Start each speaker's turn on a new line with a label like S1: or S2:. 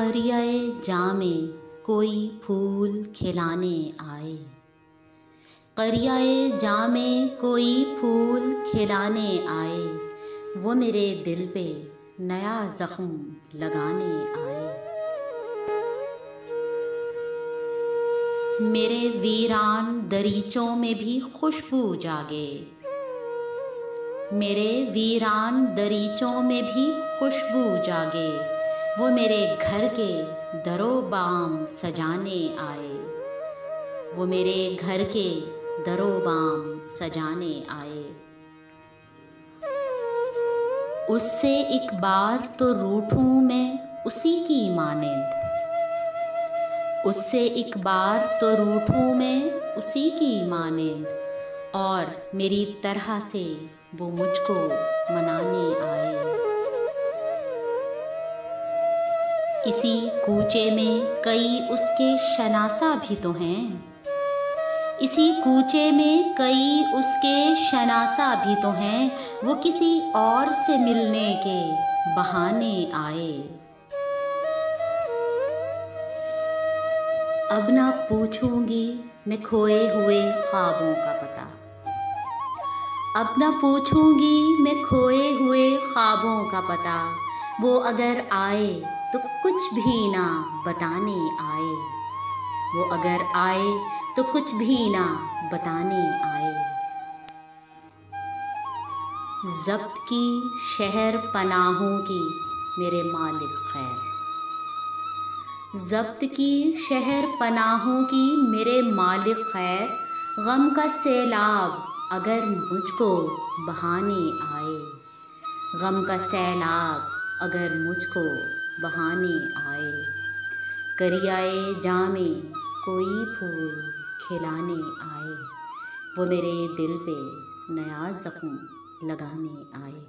S1: करियाए जामे कोई फूल खिलाने आए। करियाए जामे कोई फूल खिलाने आए, वो मेरे दिल पे नया ज़ख्म लगाने आए। मेरे वीरान दरीचों में भी खुशबू जागे, मेरे वीरान दरीचों में भी खुशबू जागे, वो मेरे घर के दरो बाम सजाने आए। वो मेरे घर के दरो बाम सजाने आए। उससे एक बार तो रूठूं मैं उसी की मानिंद, उससे एक बार तो रूठूं मैं उसी की मानिंद, और मेरी तरह से वो मुझको मनाने आए। इसी कूचे में कई उसके शनासा भी तो हैं, इसी कूचे में कई उसके शनासा भी तो हैं, वो किसी और से मिलने के बहाने आए। अब ना पूछूंगी मैं खोए हुए ख्वाबों का पता, अब ना पूछूंगी मैं खोए हुए ख्वाबों का पता, वो अगर आए तो कुछ भी ना बताने आए। वो अगर आए तो कुछ भी ना बताने आए। ज़ब्त की शहर पनाहों की मेरे मालिक खैर, ज़ब्त की शहर पनाहों की मेरे मालिक खैर, गम का सैलाब अगर मुझको बहाने आए, गम का सैलाब अगर मुझको बहाने आए। करियाए जामे कोई फूल खिलाने आए, वो मेरे दिल पे नया ज़ख्म लगाने आए।